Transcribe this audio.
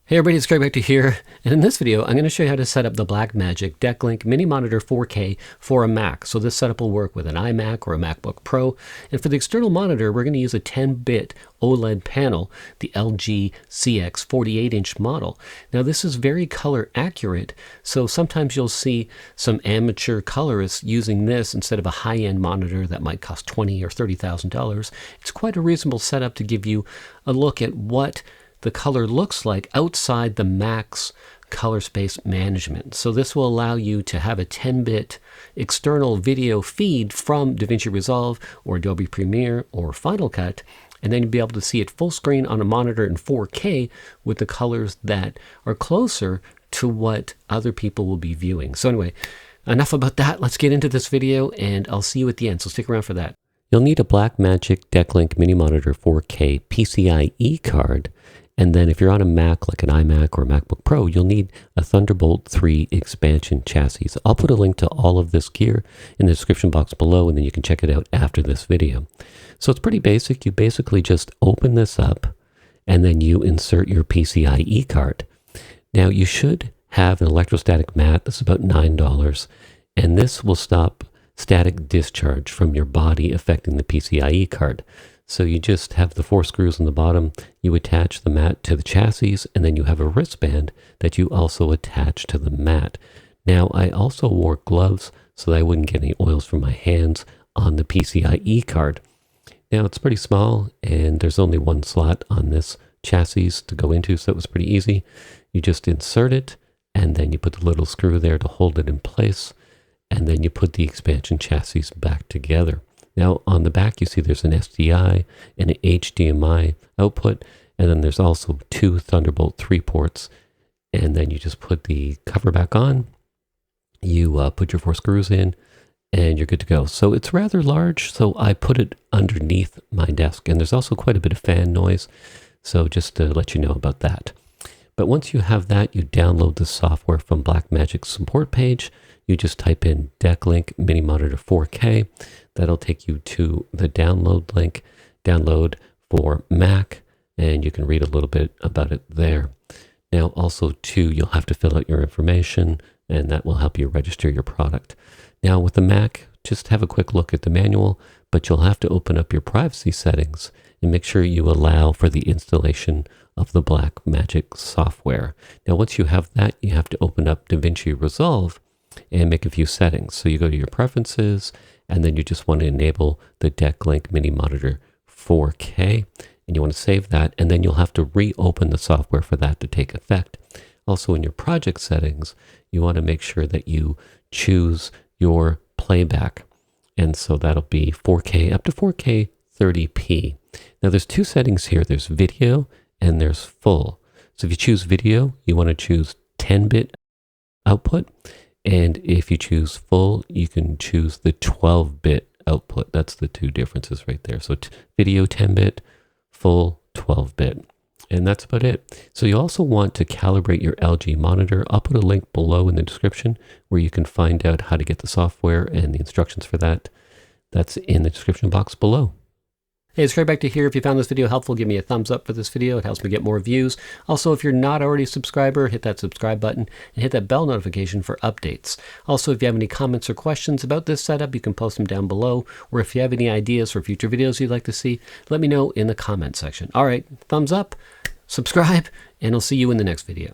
Hey everybody, it's Greg back to here, and in this video I'm going to show you how to set up the BlackMagic Decklink Mini Monitor 4K for a Mac. So this setup will work with an iMac or a MacBook Pro, and for the external monitor we're going to use a 10-bit OLED panel, the LG CX 48-inch model. Now this is very color accurate, so sometimes you'll see some amateur colorists using this instead of a high-end monitor that might cost $20,000 or $30,000. It's quite a reasonable setup to give you a look at what the color looks like outside the Mac's color space management. So this will allow you to have a 10-bit external video feed from Davinci Resolve or Adobe Premiere or Final Cut, and then you'll be able to see it full screen on a monitor in 4K with the colors that are closer to what other people will be viewing. So anyway, enough about that. Let's get into this video, and I'll see you at the end, so stick around for that. You'll need a BlackMagic Decklink Mini Monitor 4K PCIe card. And then if you're on a Mac, like an iMac or a MacBook Pro, you'll need a Thunderbolt 3 expansion chassis. I'll put a link to all of this gear in the description box below, and then you can check it out after this video. So it's pretty basic. You basically just open this up, and then you insert your PCIe card. Now you should have an electrostatic mat. That's about $9, and this will stop static discharge from your body affecting the PCIe card. So you just have the 4 screws on the bottom, you attach the mat to the chassis, and then you have a wristband that you also attach to the mat. Now I also wore gloves so that I wouldn't get any oils from my hands on the PCIe card. Now it's pretty small, and there's only one slot on this chassis to go into, so it was pretty easy. You just insert it, and then you put the little screw there to hold it in place, and then you put the expansion chassis back together. Now on the back you see there's an SDI and an HDMI output, and then there's also 2 Thunderbolt 3 ports, and then you just put the cover back on, you put your 4 screws in, and you're good to go. So it's rather large, so I put it underneath my desk, and there's also quite a bit of fan noise, so just to let you know about that. But once you have that, you download the software from BlackMagic's support page. You just type in Decklink Mini Monitor 4K. That'll take you to the download link, download for Mac, and you can read a little bit about it there. Now also too, you'll have to fill out your information, and that will help you register your product. Now with the Mac, just have a quick look at the manual, but you'll have to open up your privacy settings and make sure you allow for the installation of the BlackMagic software. Now once you have that, you have to open up Davinci Resolve and make a few settings. So you go to your preferences, and then you just want to enable the Decklink Mini Monitor 4K, and you want to save that, and then you'll have to reopen the software for that to take effect. Also in your project settings, you want to make sure that you choose your playback, and so that'll be 4K up to 4K 30p. Now there's 2 settings here. There's video and there's full. So if you choose video, you want to choose 10-bit output. And if you choose full, you can choose the 12-bit output. That's the 2 differences right there. So video 10-bit, full 12-bit. And that's about it. So you also want to calibrate your LG monitor. I'll put a link below in the description where you can find out how to get the software and the instructions for that. That's in the description box below. Hey, it's Greg back to here. If you found this video helpful, give me a thumbs up for this video. It helps me get more views. Also, if you're not already a subscriber, hit that subscribe button and hit that bell notification for updates. Also, if you have any comments or questions about this setup, you can post them down below. Or if you have any ideas for future videos you'd like to see, let me know in the comment section. All right, thumbs up, subscribe, and I'll see you in the next video.